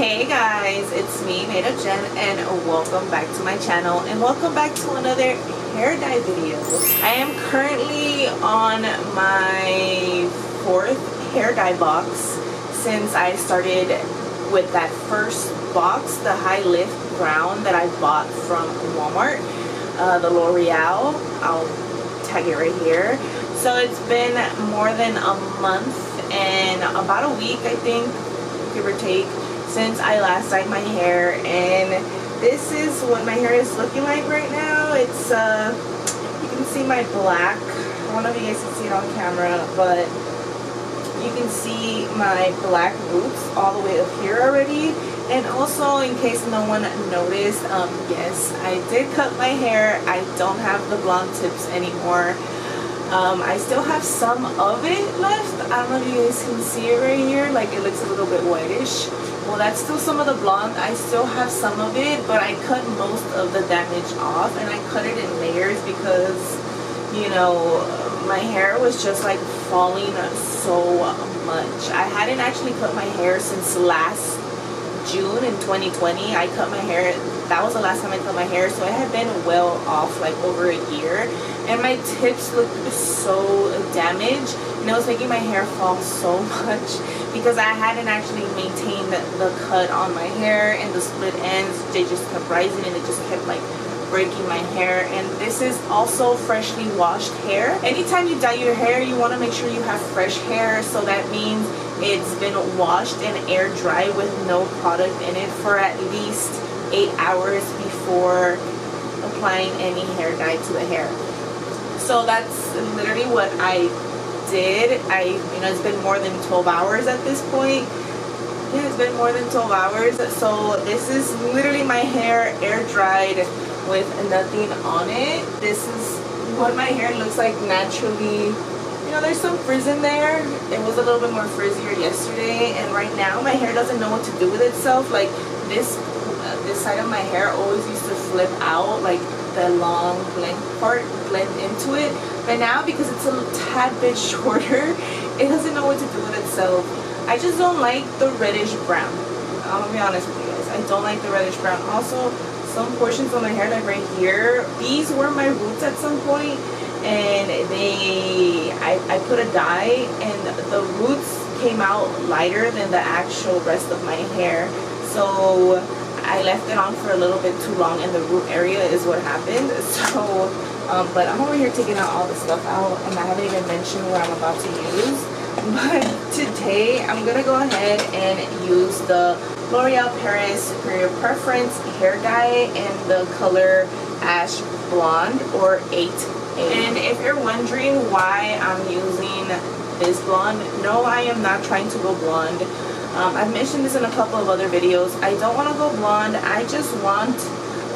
Hey guys, it's me, Made of Jen, and welcome back to my channel and welcome back to another hair dye video. I am currently on my 4th hair dye box since I started with that first box, the high lift brown that I bought from Walmart, the Loreal. I'll tag it right here. So it's been more than a month and about a week, I think, give or take, since I last dyed my hair, and this is what my hair is looking like right now. It's you can see my black. I don't know if you guys can see it on camera, but you can see my black roots all the way up here already. And also, in case no one noticed, yes, I did cut my hair. I don't have the blonde tips anymore. I still have some of it left. I don't know if you guys can see it right here, like it looks a little bit whitish. Well, that's still some of the blonde. I still have some of it, but I cut most of the damage off, and I cut it in layers because, you know, my hair was just like falling so much. I hadn't actually cut my hair since last June in 2020. I cut my hair, that was the last time I cut my hair, so it had been well off like over a year, and my tips looked so damaged, and it was making my hair fall so much because I hadn't actually maintained the cut on my hair, and the split ends, they just kept rising and it just kept like breaking my hair. And this is also freshly washed hair. Anytime you dye your hair, you want to make sure you have fresh hair, so that means it's been washed and air dry with no product in it for at least 8 hours before applying any hair dye to the hair. So that's literally what I did. It's been more than 12 hours at this point. Yeah, it's been more than 12 hours. So this is literally my hair air dried with nothing on it. This is what my hair looks like naturally. You know, there's some frizz in there. It was a little bit more frizzier yesterday, and right now my hair doesn't know what to do with itself. Like this side of my hair always used to flip out, like the long length part blend into it, but now because it's a tad bit shorter, it doesn't know what to do with itself. I just don't like the reddish brown. I'll be honest with you guys, I don't like the reddish brown. Also, some portions of my hair, like right here, these were my roots at some point, and I put a dye and the roots came out lighter than the actual rest of my hair, so I left it on for a little bit too long, and the root area is what happened. So but I'm over here taking out all the stuff out, and I haven't even mentioned what I'm about to use. But today I'm gonna go ahead and use the L'Oreal Paris Superior Preference hair dye in the color Ash Blonde, or 8A. And if you're wondering why I'm using this blonde, no, I am not trying to go blonde. I've mentioned this in a couple of other videos. I don't want to go blonde. I just want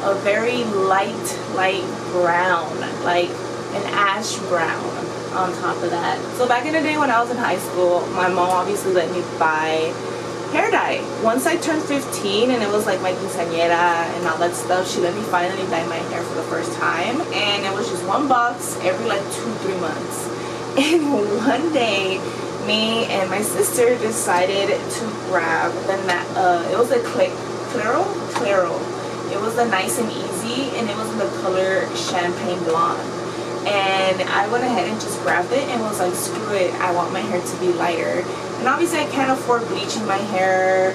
a very light brown, like an ash brown on top of that. So back in the day when I was in high school, my mom obviously let me buy hair dye. Once I turned 15 and it was like my quinceañera and all that stuff, she let me finally dye my hair for the first time, and it was just one box every like 2-3 months. And one day, me and my sister decided to grab it was a Claro. It was the Nice and Easy, and it was in the color Champagne Blonde. And I went ahead and just grabbed it and was like, screw it, I want my hair to be lighter. And obviously I can't afford bleaching my hair.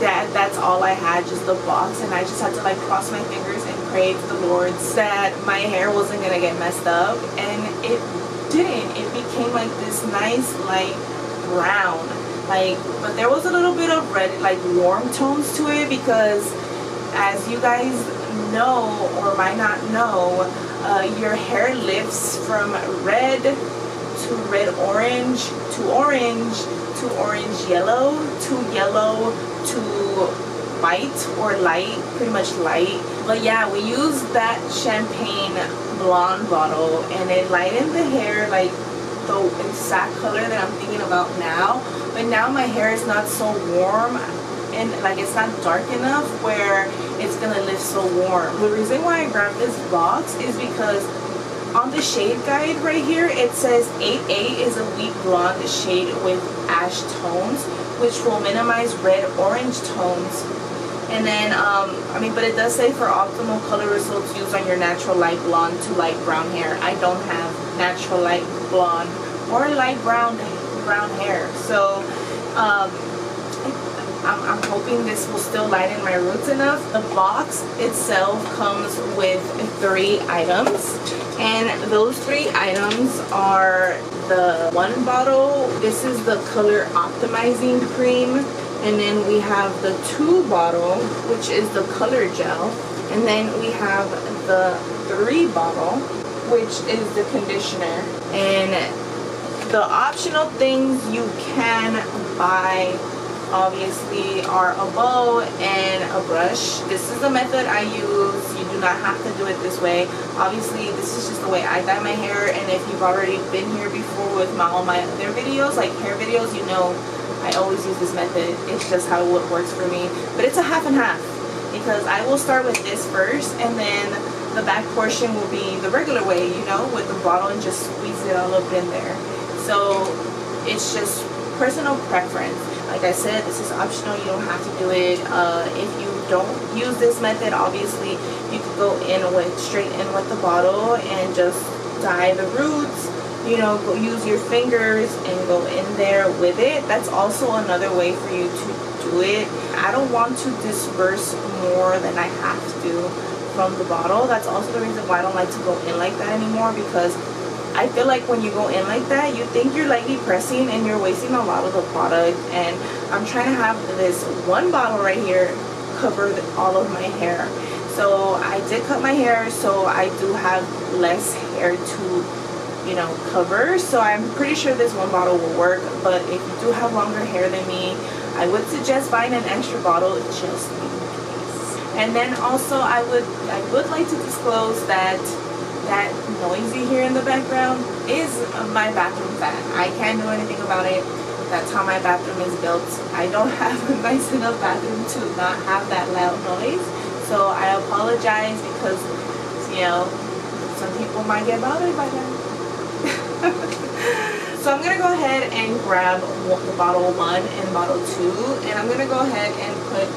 That's all I had, just the box, and I just had to like cross my fingers and pray to the Lord that my hair wasn't gonna get messed up, and it didn't. It became like this nice light brown, but there was a little bit of red, like warm tones to it, because as you guys know or might not know, your hair lifts from red to red orange to orange to orange yellow to yellow to white or light, pretty much light. But yeah, we used that Champagne Blonde bottle, and it lightened the hair like the exact color that I'm thinking about now. But now my hair is not so warm, and like it's not dark enough where it's gonna lift so warm. The reason why I grabbed this box is because on the shade guide right here, it says 8A is a wheat blonde shade with ash tones, which will minimize red-orange tones. And then, but it does say for optimal color results, use on your natural light blonde to light brown hair. I don't have natural light blonde or light brown hair, so I'm hoping this will still lighten my roots enough. The box itself comes with 3 items, and those 3 items are the 1 bottle. This is the color optimizing cream. And then we have the 2 bottle, which is the color gel. And then we have the 3 bottle, which is the conditioner. And the optional things you can buy, obviously, are a bow and a brush. This is the method I use. You do not have to do it this way. Obviously, this is just the way I dye my hair. And if you've already been here before with all my other videos, like hair videos, you know I always use this method. It's just how it works for me. But it's a half and half, because I will start with this first, and then the back portion will be the regular way, you know, with the bottle, and just squeeze it all up in there. So it's just personal preference. Like I said, this is optional. You don't have to do it. If you don't use this method, obviously you could go straight in with the bottle and just dye the roots. You know, go use your fingers and go in there with it. That's also another way for you to do it. I don't want to disperse more than I have to from the bottle. That's also the reason why I don't like to go in like that anymore, because I feel like when you go in like that, you think you're lightly pressing and you're wasting a lot of the product. And I'm trying to have this 1 bottle right here cover all of my hair. So I did cut my hair, so I do have less hair to, you know, cover. So I'm pretty sure this 1 bottle will work. But if you do have longer hair than me, I would suggest buying an extra bottle just in case. And then also I would like to disclose that that noise you hear in the background is my bathroom fan. I can't do anything about it. That's how my bathroom is built. I don't have a nice enough bathroom to not have that loud noise. So I apologize, because, you know, some people might get bothered by that. So I'm going to go ahead and grab the bottle 1 and bottle 2, and I'm going to go ahead and put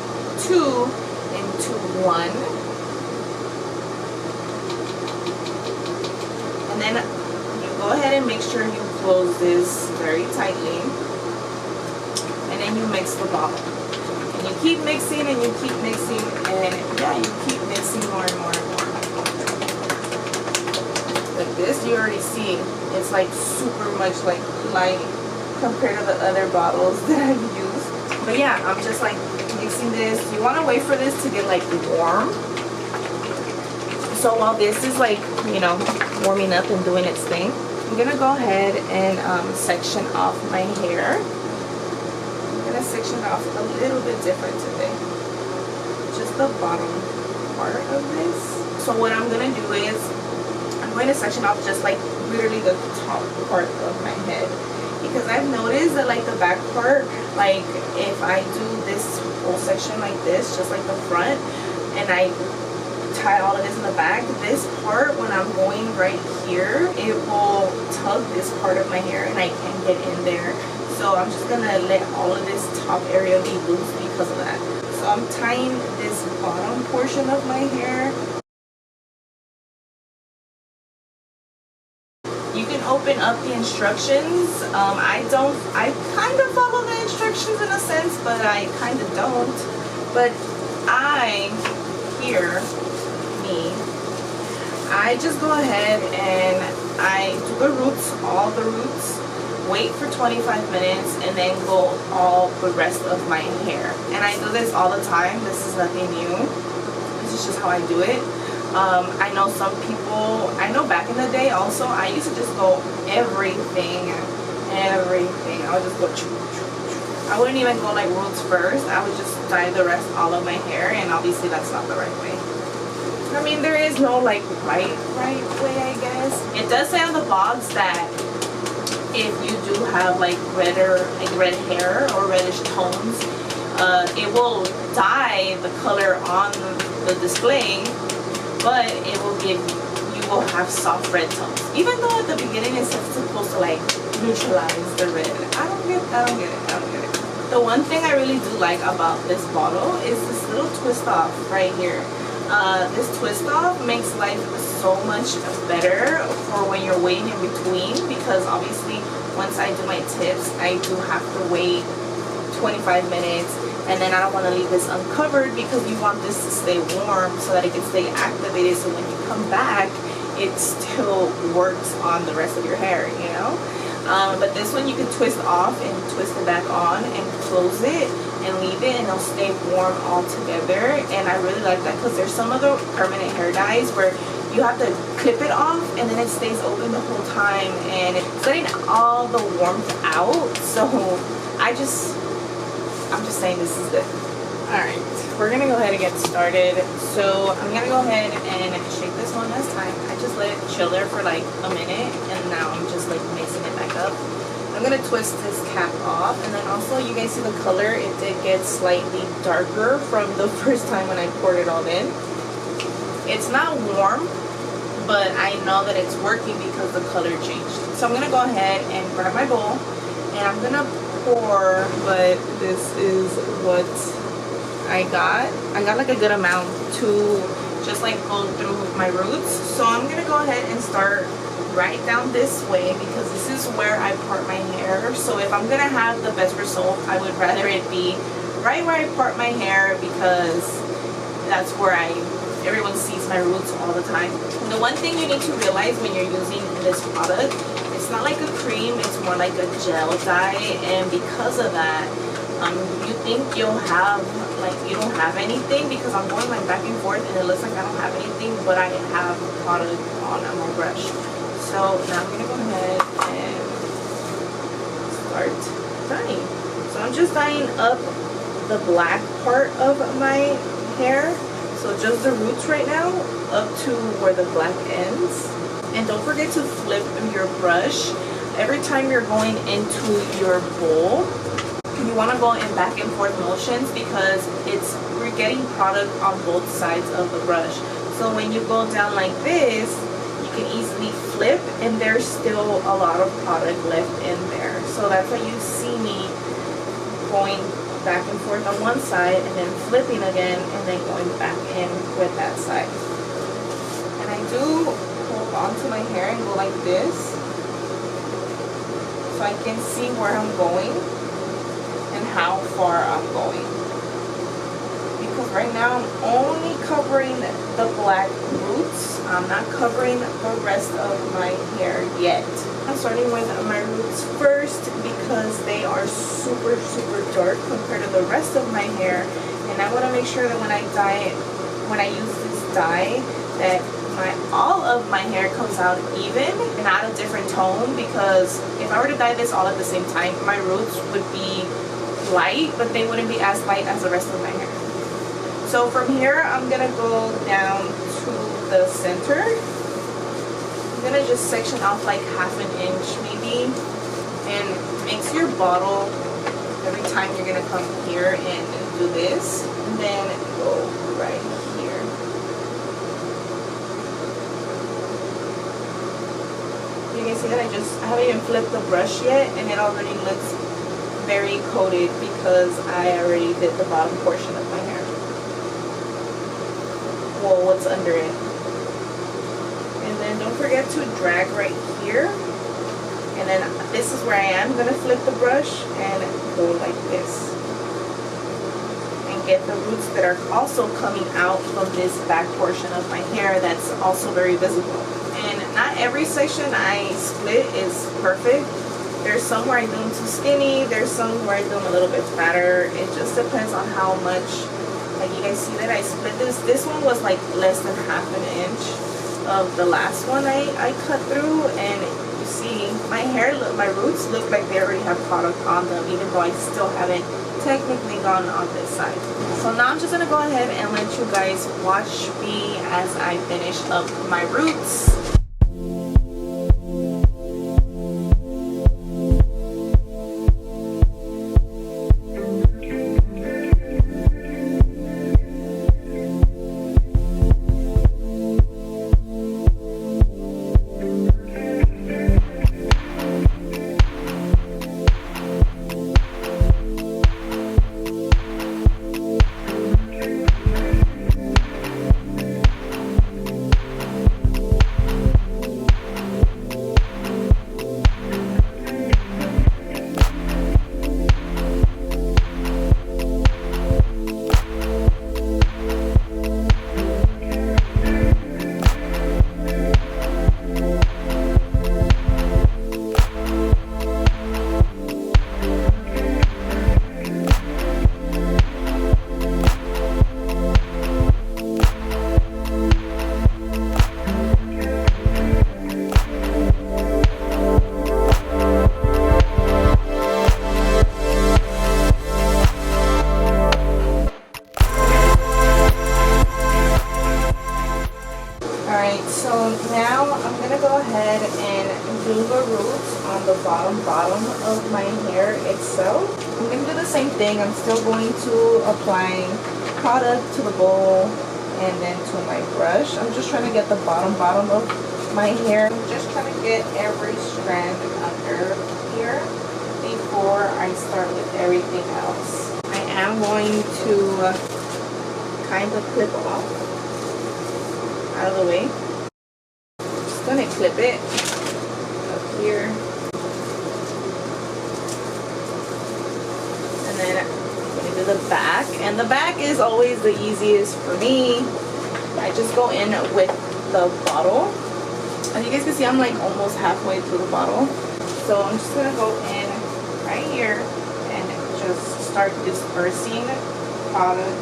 2 into 1. And then you go ahead and make sure you close this very tightly, and then you mix the bottle. And you keep mixing and you keep mixing, and yeah, you keep mixing more and more and more. Like this, you already see it's like super much like light compared to the other bottles that I've used. But yeah, I'm just like mixing this. You want to wait for this to get like warm. So while this is like, you know, warming up and doing its thing, I'm gonna go ahead and section off my hair. I'm gonna section off a little bit different today, just the bottom part of this. So what I'm gonna do is I'm going to section off just like literally the top part of my head, because I've noticed that like the back part, like if I do this whole section like this, just like the front, and I tie all of this in the back, this part, when I'm going right here, it will tug this part of my hair and I can't get in there. So I'm just gonna let all of this top area be loose because of that. So I'm tying this bottom portion of my hair. You can open up the instructions. I kind of follow the instructions in a sense, but I kind of don't. But I just go ahead and I do the roots, all the roots, wait for 25 minutes, and then go all the rest of my hair. And I do this all the time. This is nothing new. This is just how I do it. I know some people, I know back in the day also, I used to just go everything. I would just go, I wouldn't even go like roots first. I would just dye the rest all of my hair, and obviously that's not the right way. I mean, there is no like right way, I guess. It does say on the box that if you do have like red hair or reddish tones, it will dye the color on the display, but it will you will have soft red tones. Even though at the beginning it's supposed to like neutralize the red. I don't get it. The one thing I really do like about this bottle is this little twist off right here. This twist off makes life so much better for when you're waiting in between, because obviously once I do my tips, I do have to wait 25 minutes, and then I don't want to leave this uncovered because you want this to stay warm so that it can stay activated, so when you come back it still works on the rest of your hair, you know. But this one you can twist off and twist it back on and close it and leave it, and it'll stay warm all together. And I really like that, because there's some other permanent hair dyes where you have to clip it off and then it stays open the whole time and it's letting all the warmth out. So I'm just saying this is good. Alright, we're gonna go ahead and get started. So I'm gonna go ahead and shake this one last time. I just let it chill there for like a minute, and now I'm just like mixing it back up. I'm gonna twist this cap off, and then also you guys see the color, it did get slightly darker from the first time when I poured it all in. It's not warm, but I know that it's working because the color changed. So I'm gonna go ahead and grab my bowl, and I'm gonna pour, but this is what I got. I got like a good amount to just like go through my roots. So I'm gonna go ahead and start right down this way, because this is where I part my hair. So if I'm gonna have the best result, I would rather it be right where I part my hair, because that's where everyone sees my roots all the time. And the one thing you need to realize when you're using this product, it's not like a cream, it's more like a gel dye, and because of that, you think you'll have, like, you don't have anything, because I'm going like back and forth and it looks like I don't have anything, but I have product on my brush. So now I'm gonna go ahead and start dyeing. So I'm just dyeing up the black part of my hair, so just the roots right now up to where the black ends. And don't forget to flip your brush every time you're going into your bowl. You want to go in back and forth motions, because we're getting product on both sides of the brush. So when you go down like this, you can easily flip and there's still a lot of product left in there. So that's why you see me going back and forth on one side and then flipping again and then going back in with that side. And I do hold onto my hair and go like this, so I can see where I'm going and how far I'm going. Because right now I'm only covering the black roots. I'm not covering the rest of my hair yet. I'm starting with my roots first because they are super dark compared to the rest of my hair, and I want to make sure that when I use this dye, that all of my hair comes out even and not a different tone, because if I were to dye this all at the same time, my roots would be light, but they wouldn't be as light as the rest of my hair. So from here, I'm gonna go down to the center. I'm gonna just section off like ½ inch maybe, and mix your bottle every time. You're gonna come here and do this, and then go right here. You can see that I haven't even flipped the brush yet, and it already looks very coated because I already did the bottom portion of my hair. Well, what's under it. And then don't forget to drag right here. And then this is where I am going to flip the brush and go like this. And get the roots that are also coming out from this back portion of my hair that's also very visible. And not every section I split is perfect. There's some where I do them too skinny, there's some where I do them a little bit fatter. It just depends on how much. Like you guys see that I split this. This one was like less than ½ inch of the last one I cut through, and you see my roots look like they already have product on them, even though I still haven't technically gone on this side. So now I'm just gonna go ahead and let you guys watch me as I finish up my roots. bottom of my hair itself. I'm going to do the same thing. I'm still going to apply product to the bowl and then to my brush. I'm just trying to get the bottom of my hair. I'm just trying to get every strand under here before I start with everything else. I am going to kind of clip off out of the way. Just gonna clip it up here, and then I'm gonna do the back. And the back is always the easiest for me. I just go in with the bottle. As you guys can see, I'm like almost halfway through the bottle. So I'm just gonna go in right here and just start dispersing product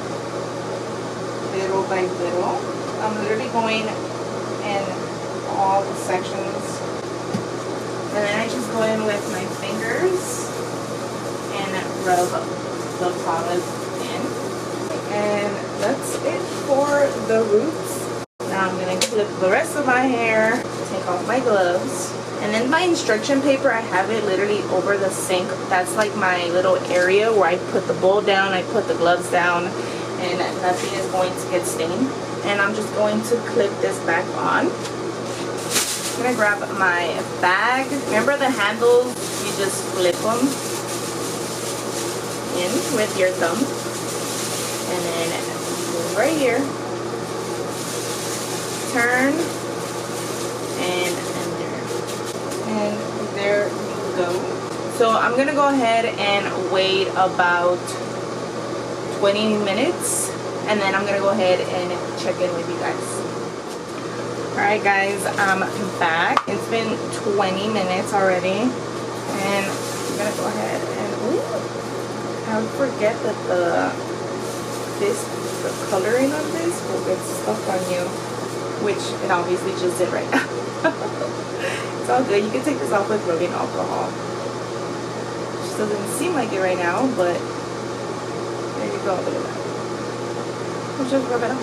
little by little. I'm literally going in all the sections, and then I just go in with my fingers and rub the product in, and that's it for the roots. Now I'm going to clip the rest of my hair, take off my gloves, and then my instruction paper, I have it literally over the sink. That's like my little area where I put the bowl down, I put the gloves down, and nothing is going to get stained. And I'm just going to clip this back on. I'm gonna grab my bag. Remember the handles, you just flip them in with your thumb. And then go right here. Turn. And there you go. So I'm gonna go ahead and wait about 20 minutes. And then I'm gonna go ahead and check in with you guys. Alright guys, I'm back. It's been 20 minutes already. And I'm gonna go ahead and, ooh, I forget that the coloring of this will get stuck on you. Which it obviously just did right now. It's all good. You can take this off with rubbing alcohol. Just doesn't seem like it right now, but there you go, look at that. We'll just rub it off.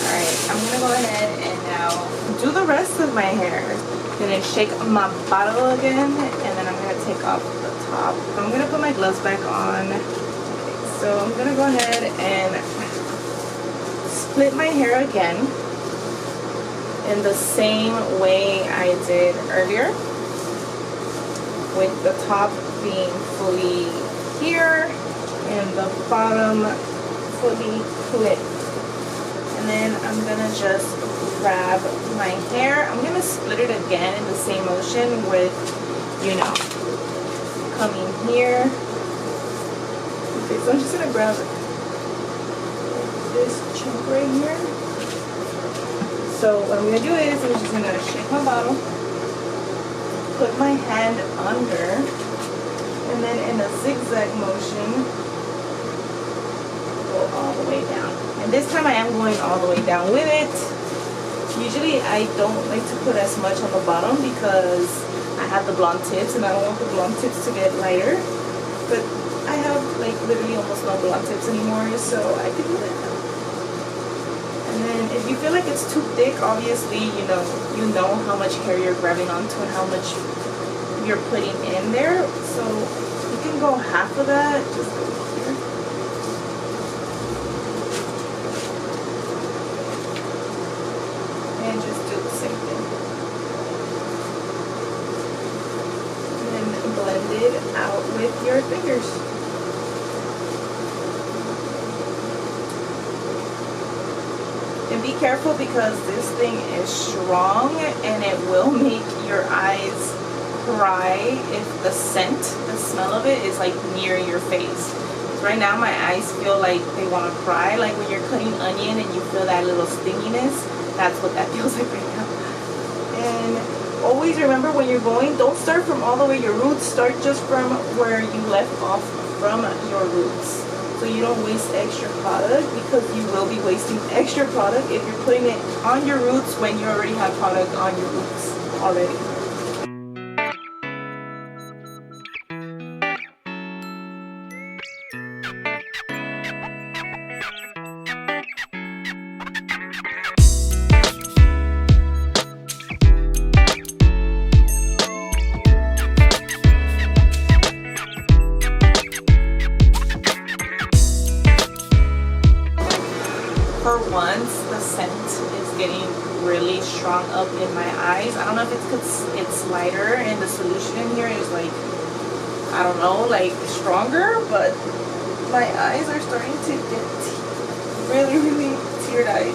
Alright, I'm gonna go ahead and now do the rest of my hair. I'm gonna shake my bottle again, and then I'm gonna take off the top. I'm gonna put my gloves back on. Okay, so I'm gonna go ahead and split my hair again in the same way I did earlier, with the top being fully here and the bottom fully clipped. And then I'm gonna just grab my hair. I'm gonna split it again in the same motion with, you know, coming here. Okay, so I'm just gonna grab this chunk right here. So what I'm gonna do is I'm just gonna shake my bottle, put my hand under, and then in a zigzag motion, go all the way down. And this time I am going all the way down with it. Usually I don't like to put as much on the bottom because I have the blonde tips and I don't want the blonde tips to get lighter. But I have like literally almost no blonde tips anymore, so I can do that now. And then if you feel like it's too thick, obviously you know how much hair you're grabbing onto and how much you're putting in there. So you can go half of that, just go here. And just do the same thing. And then blend it out with your fingers. And be careful because this thing is strong and it will make your eyes cry if the scent, the smell of it is like near your face. Right now my eyes feel like they want to cry, like when you're cutting onion and you feel that little stinginess. That's what that feels like right now. And always remember, when you're going, don't start from all the way your roots. Start just from where you left off from your roots, so you don't waste extra product, because you will be wasting extra product if you're putting it on your roots when you already have product on your roots already. for once the scent is getting really strong up in my eyes. I don't know if it's because it's lighter and the solution in here is like, I don't know, like stronger, but my eyes are starting to get really tear-eyed.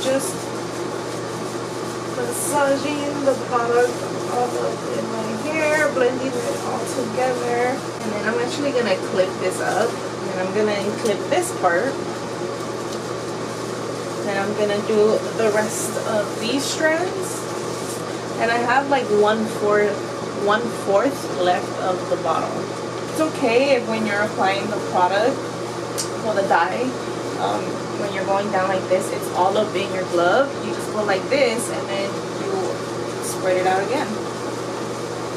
Just massaging the product all up in my hair, blending it all together, and then I'm actually gonna clip this up, and I'm gonna clip this part, then I'm gonna do the rest of these strands, and I have like 1/4 left of the bottle. It's okay if when you're applying the product or the dye, when you're going down like this, it's all up in your glove. You just go like this and then you spread it out again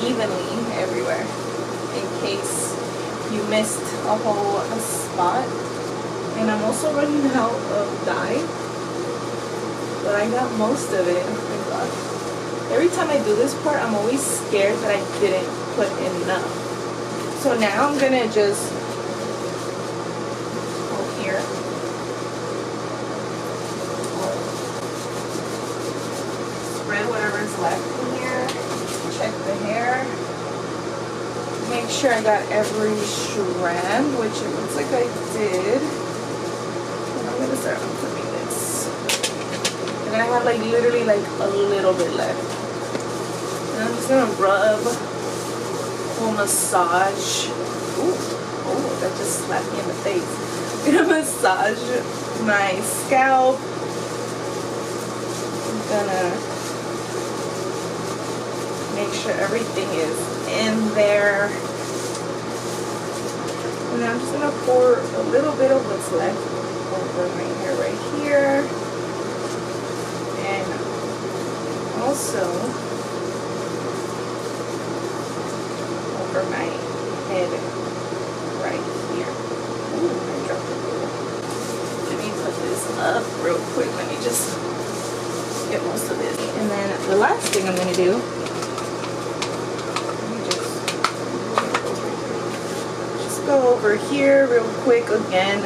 evenly everywhere in case you missed a whole spot. And I'm also running out of dye, but I got most of it. Oh my god, every time I do this part I'm always scared that I didn't put enough. So now I'm gonna just go here, whatever's left in here, check the hair, make sure I got every strand, which it looks like I did. And I'm gonna start unclipping this, and then I have like literally like a little bit left, and I'm just gonna rub or massage. Ooh, oh, that just slapped me in the face. I'm gonna massage my scalp. I'm gonna make sure everything is in there, and I'm just gonna pour a little bit of what's left over my hair right here, and also over my head right here. Ooh, I dropped it. Let me put this up real quick. Let me just get most of this, and then the last thing I'm gonna do, go over here real quick again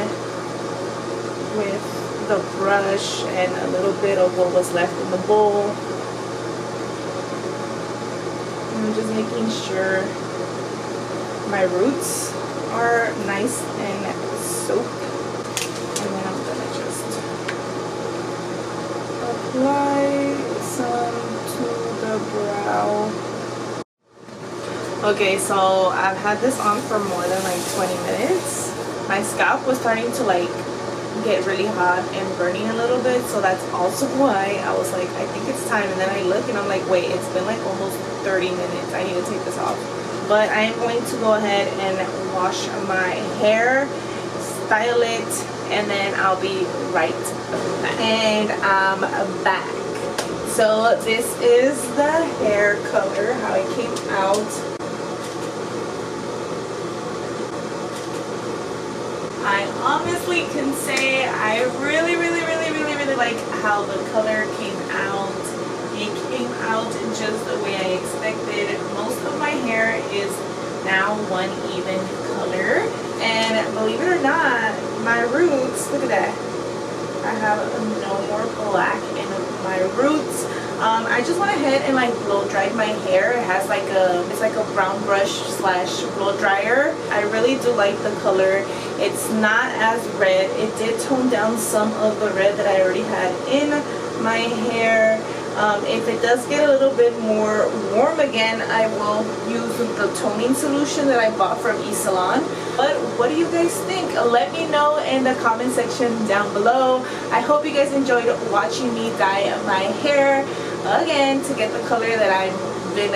with the brush and a little bit of what was left in the bowl. And I'm just making sure my roots are nice and soaked. And then I'm gonna just apply some to the brow. Okay, so I've had this on for more than like 20 minutes. My scalp was starting to like get really hot and burning a little bit, so that's also why I was like, I think it's time. And then I look and I'm like, wait, it's been like almost 30 minutes. I need to take this off. But I am going to go ahead and wash my hair, style it, and then I'll be right back. And I'm back. So this is the hair color, how it came out. I honestly can say I really like how the color came out. It came out just the way I expected. Most of my hair is now one even color, and believe it or not, my roots, look at that, I have no more black in my roots. I just went ahead and like blow dried my hair. It has like it's like a brown brush slash blow dryer. I really do like the color. It's not as red. It did tone down some of the red that I already had in my hair. If it does get a little bit more warm again, I will use the toning solution that I bought from eSalon. But what do you guys think? Let me know in the comment section down below. I hope you guys enjoyed watching me dye my hair again to get the color that I've been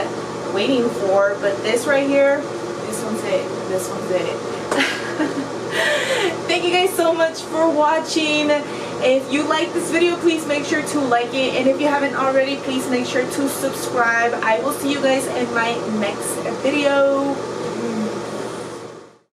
waiting for. But this right here, this one's it. This one's it. Thank you guys so much for watching. If you like this video, please make sure to like it, and if you haven't already, please make sure to subscribe. I will see you guys in my next video.